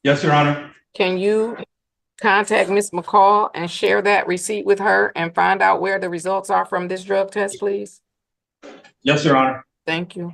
Yes, Your Honor. Can you contact Ms. McCall and share that receipt with her and find out where the results are from this drug test, please? Yes, Your Honor. Thank you.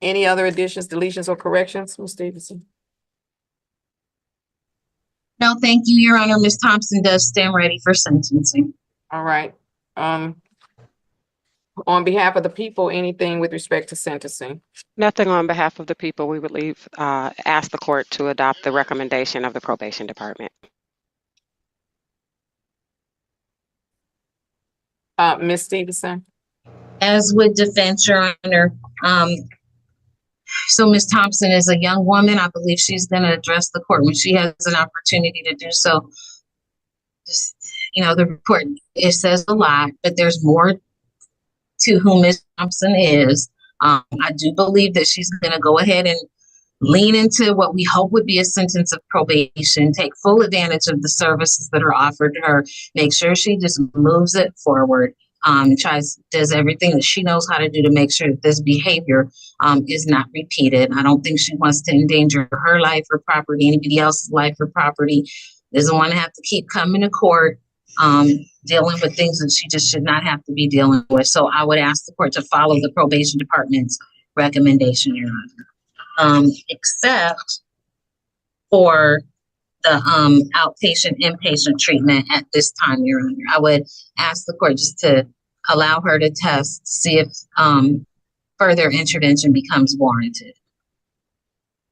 Any other additions, deletions, or corrections, Ms. Stevenson? No, thank you, Your Honor. Ms. Thompson does stand ready for sentencing. All right. On behalf of the people, anything with respect to sentencing? Nothing on behalf of the people. We would ask the court to adopt the recommendation of the probation department. Ms. Stevenson? As with defense, Your Honor, so Ms. Thompson is a young woman. I believe she's going to address the court when she has an opportunity to do so. Just, the report, it says a lot, but there's more to who Ms. Thompson is. I do believe that she's going to go ahead and lean into what we hope would be a sentence of probation, take full advantage of the services that are offered to her, make sure she just moves it forward, does everything that she knows how to do to make sure that this behavior is not repeated. I don't think she wants to endanger her life or property, anybody else's life or property, doesn't want to have to keep coming to court, dealing with things that she just should not have to be dealing with. So I would ask the court to follow the probation department's recommendation, Your Honor. Except for the outpatient, inpatient treatment at this time, Your Honor. I would ask the court just to allow her to test, see if further intervention becomes warranted.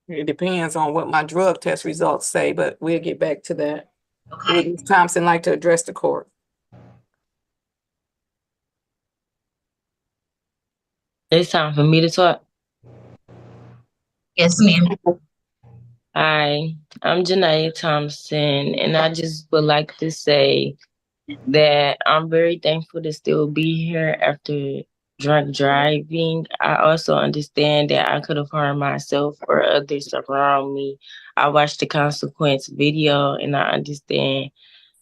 It depends on what my drug test results say, but we'll get back to that. Okay. Would Ms. Thompson like to address the court? It's time for me to talk. Yes, ma'am. Hi, I'm Janae Thompson, and I just would like to say that I'm very thankful to still be here after drunk driving. I also understand that I could have harmed myself or others around me. I watched the consequence video, and I understand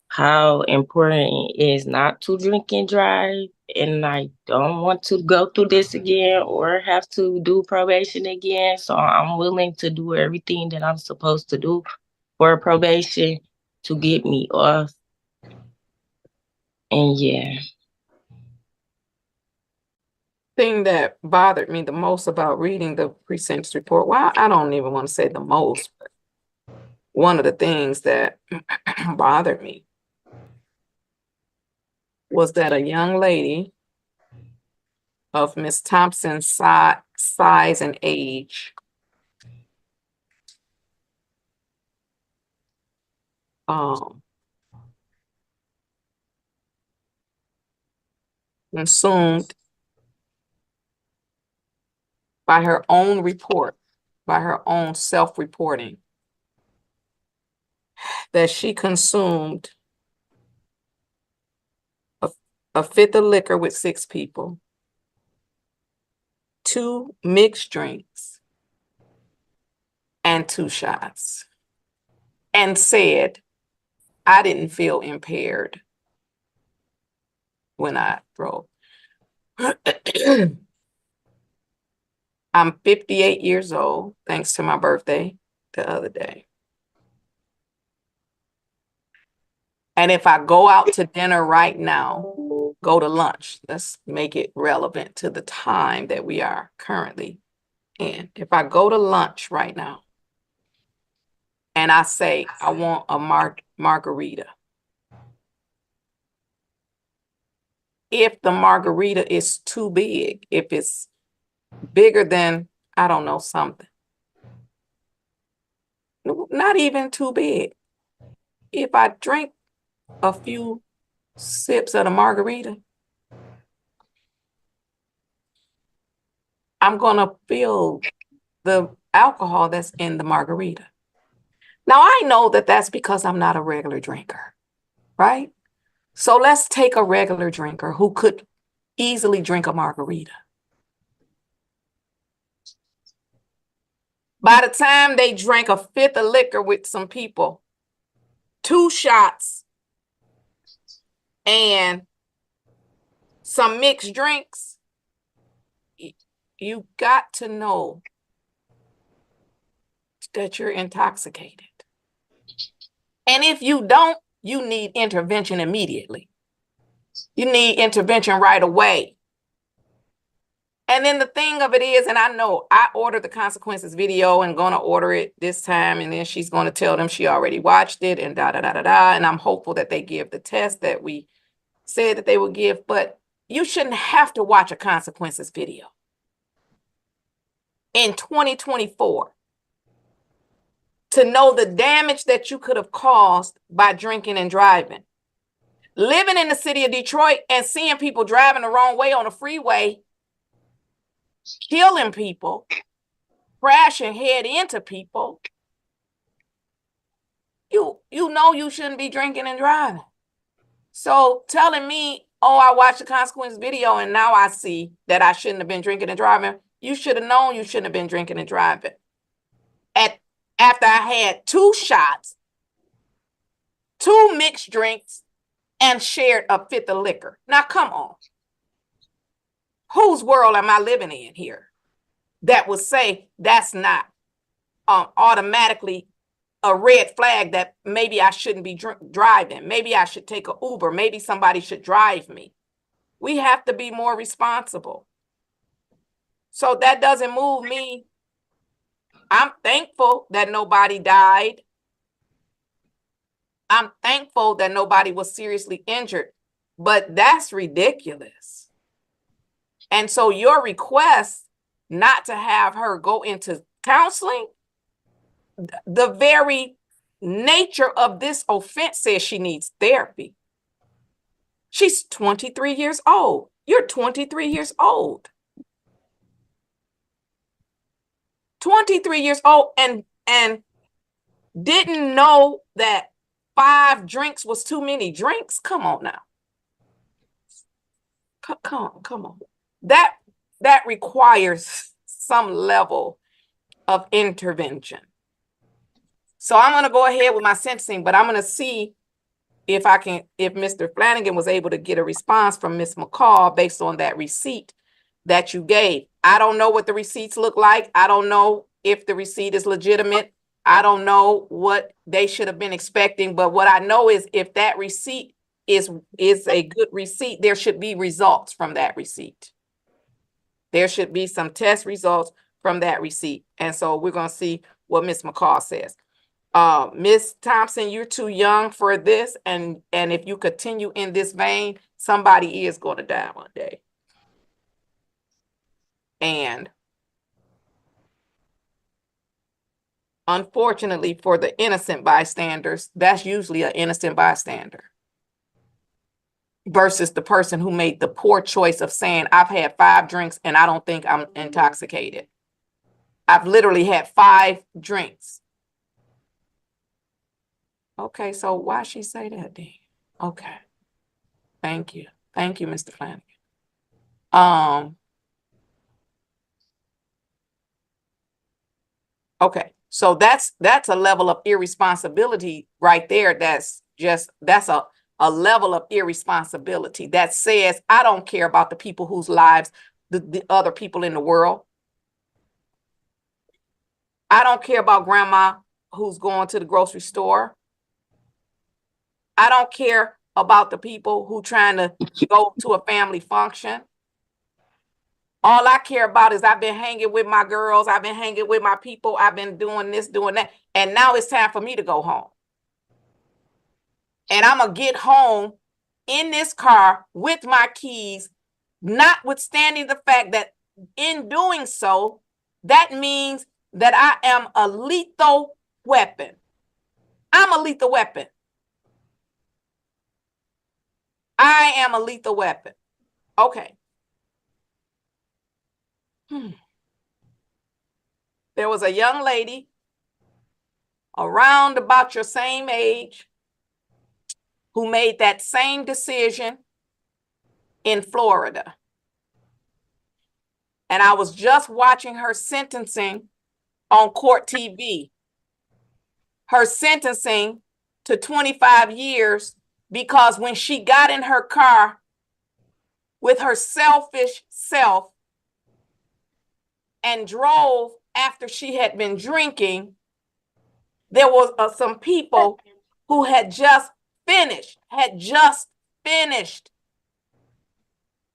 how important it is not to drink and drive. And I don't want to go through this again or have to do probation again. So I'm willing to do everything that I'm supposed to do for probation to get me off. And yeah. Thing that bothered me the most about reading the pre-sentence report, well, I don't even want to say the most, but one of the things that bothered me was that a young lady of Miss Thompson's size and age consumed by her own report, by her own self-reporting, that she consumed a fifth of liquor with 6 people, 2 mixed drinks, and 2 shots, and said, I didn't feel impaired when I drove. I'm 58 years old, thanks to my birthday the other day. And if I go out to dinner right now, go to lunch, let's make it relevant to the time that we are currently in. If I go to lunch right now and I say, I want a margarita. If the margarita is too big, if it's bigger than, I don't know, something, not even too big. If I drink a few sips of the margarita, I'm gonna feel the alcohol that's in the margarita. Now, I know that that's because I'm not a regular drinker, right? So let's take a regular drinker who could easily drink a margarita. By the time they drank a fifth of liquor with some people, 2 shots, and some mixed drinks, you got to know that you're intoxicated. And if you don't, you need intervention immediately. You need intervention right away. And then the thing of it is, and I know I ordered the consequences video and going to order it this time, and then she's going to tell them she already watched it and da da da da da. And I'm hopeful that they give the test that we said that they would give, but you shouldn't have to watch a consequences video in 2024 to know the damage that you could have caused by drinking and driving. Living in the city of Detroit and seeing people driving the wrong way on the freeway, killing people, crashing head into people, you know you shouldn't be drinking and driving. So telling me, oh, I watched the consequence video and now I see that I shouldn't have been drinking and driving. You should have known you shouldn't have been drinking and driving. After I had 2 shots, 2 mixed drinks, and shared a 5th of liquor. Now, come on. Whose world am I living in here that would say that's not automatically a red flag that maybe I shouldn't be driving? Maybe I should take an Uber. Maybe somebody should drive me. We have to be more responsible. So that doesn't move me. I'm thankful that nobody died. I'm thankful that nobody was seriously injured, but that's ridiculous. And so your request not to have her go into counseling, the very nature of this offense says she needs therapy. She's 23 years old. You're 23 years old. 23 years old and didn't know that 5 drinks was too many drinks. Come on now. Come on. That requires some level of intervention. So I'm going to go ahead with my sentencing, but I'm going to see if Mr. Flanagan was able to get a response from Ms. McCall based on that receipt that you gave. I don't know what the receipts look like. I don't know if the receipt is legitimate. I don't know what they should have been expecting, but what I know is if that receipt is a good receipt, there should be results from that receipt. There should be some test results from that receipt. And so we're going to see what Ms. McCall says. Ms. Thompson, you're too young for this. And if you continue in this vein, somebody is going to die one day. And unfortunately for the innocent bystanders, that's usually an innocent bystander versus the person who made the poor choice of saying, I've had 5 drinks and I don't think I'm intoxicated. I've literally had 5 drinks. Okay, so why she say that then? Okay. Thank you. Thank you, Mr. Flanagan. Okay, so that's a level of irresponsibility right there. That's a level of irresponsibility that says, I don't care about the people whose lives, the other people in the world. I don't care about grandma who's going to the grocery store. I don't care about the people who trying to go to a family function. All I care about is I've been hanging with my girls. I've been hanging with my people. I've been doing this, doing that. And now it's time for me to go home. And I'm going to get home in this car with my keys, notwithstanding the fact that in doing so, that means that I am a lethal weapon. I'm a lethal weapon. I am a lethal weapon. Okay. There was a young lady around about your same age who made that same decision in Florida. And I was just watching her sentencing on CourtTV. Her sentencing to 25 years because when she got in her car with her selfish self and drove after she had been drinking, there was some people who had just finished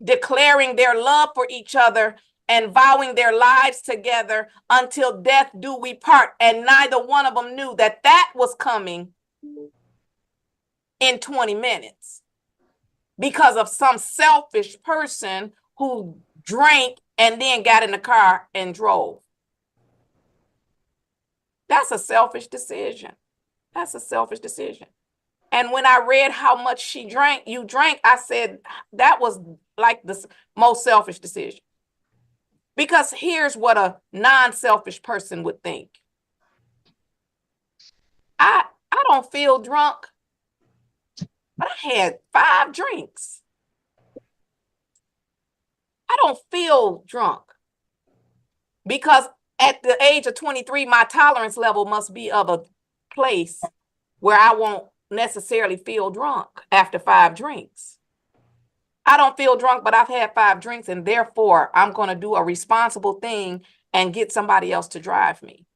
declaring their love for each other and vowing their lives together until death do we part. And neither one of them knew that that was coming in 20 minutes because of some selfish person who drank and then got in the car and drove. That's a selfish decision. That's a selfish decision. And when I read how much she drank, I said that was like the most selfish decision. Because here's what a non-selfish person would think. I don't feel drunk, but I had 5 drinks. I don't feel drunk because at the age of 23, my tolerance level must be of a place where I won't necessarily feel drunk after 5 drinks. I don't feel drunk, but I've had 5 drinks, and therefore I'm going to do a responsible thing and get somebody else to drive me.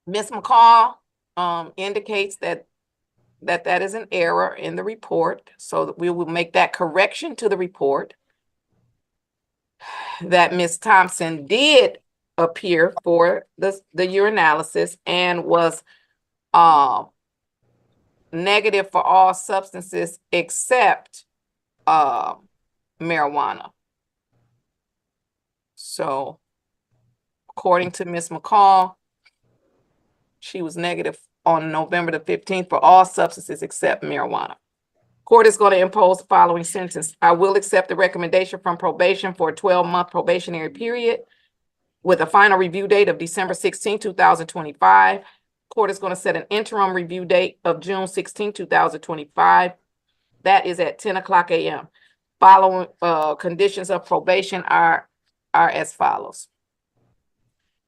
Ms. McCall indicates that is an error in the report, so that we will make that correction to the report. That Ms. Thompson did appear for the urinalysis and was negative for all substances except marijuana. So according to Ms. McCall, she was negative on November the 15th for all substances except marijuana. Court is going to impose the following sentence. I will accept the recommendation from probation for a 12-month probationary period with a final review date of December 16, 2025. Court is going to set an interim review date of June 16, 2025. That is at 10 o'clock a.m. Following conditions of probation are as follows.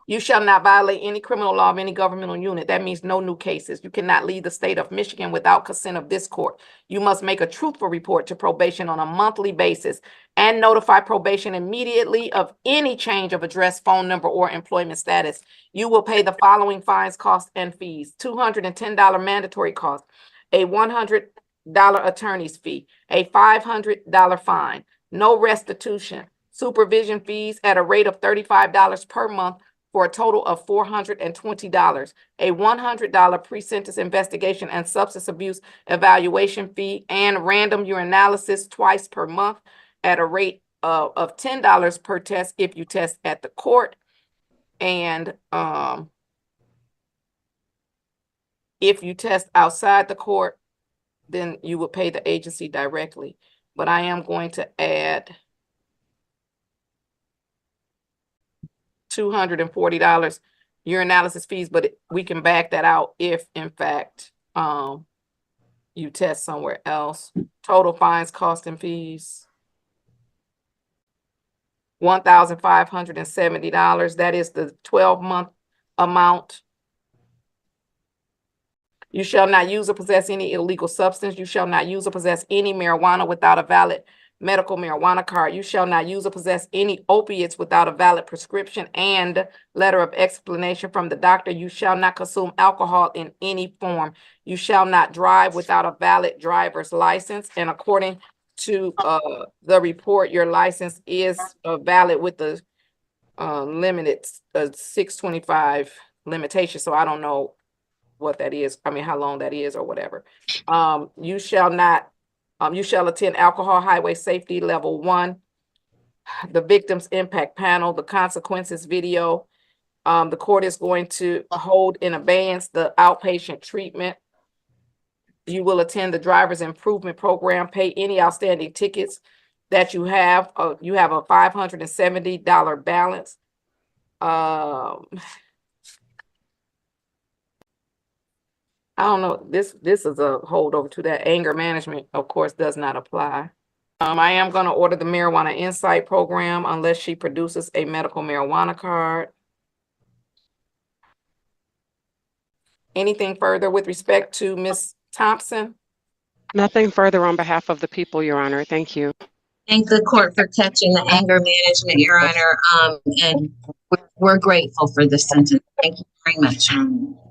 You shall not violate any criminal law of any governmental unit. That means no new cases. You cannot leave the state of Michigan without consent of this court. You must make a truthful report to probation on a monthly basis and notify probation immediately of any change of address, phone number, or employment status. You will pay the following fines, costs, and fees: $210 mandatory cost, a $100 attorney's fee, a $500 fine, no restitution, supervision fees at a rate of $35 per month, for a total of $420, a $100 pre-sentence investigation and substance abuse evaluation fee, and random urinalysis twice per month at a rate of $10 per test if you test at the court. And if you test outside the court, then you will pay the agency directly. But I am going to add $240 urinalysis fees, but we can back that out if, in fact, you test somewhere else. Total fines, costs, and fees, $1,570. That is the 12-month amount. You shall not use or possess any illegal substance. You shall not use or possess any marijuana without a valid medical marijuana card. You shall not use or possess any opiates without a valid prescription and letter of explanation from the doctor. You shall not consume alcohol in any form. You shall not drive without a valid driver's license. And according to the report, your license is valid with the limited 625 limitation. So I don't know what that is. I mean, how long that is or whatever. You shall not you shall attend alcohol highway safety level 1, the victims impact panel, the consequences video. The court is going to hold in abeyance the outpatient treatment. You will attend the driver's improvement program, pay any outstanding tickets that you have. You have a $570 balance. I don't know, this is a holdover to that. Anger management, of course, does not apply. I am going to order the marijuana insight program unless she produces a medical marijuana card. Anything further with respect to Ms. Thompson? Nothing further on behalf of the people, Your Honor. Thank you. Thank the court for catching the anger management, Your Honor. And we're grateful for this sentence. Thank you very much.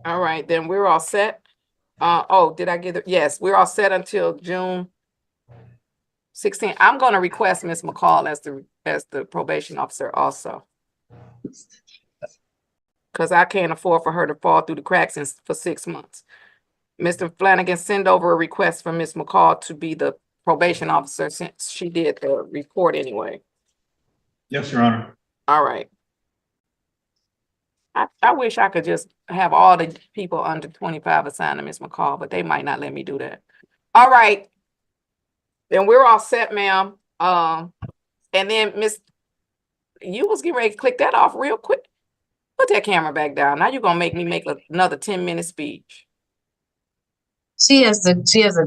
All right, then we're all set. Oh, did I get it? Yes, we're all set until June 16th. I'm gonna request Ms. McCall as the probation officer also. Cause I can't afford for her to fall through the cracks for 6 months. Mr. Flanagan, send over a request for Ms. McCall to be the probation officer since she did the report anyway. Yes, Your Honor. All right. I wish I could just have all the people under 25 assigned to Ms. McCall, but they might not let me do that. All right. Then we're all set, ma'am. And then Miss, you was getting ready to click that off real quick. Put that camera back down. Now you're gonna make me make another 10-minute speech. She has a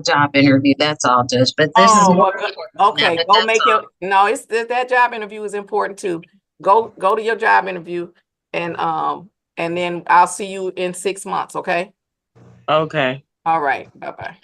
job interview. That's all, Judge. But this is more important than Okay, that, go but make that's all. your, no, it's that job interview is important too. Go to your job interview and then I'll see you in 6 months, okay? Okay. All right, bye-bye.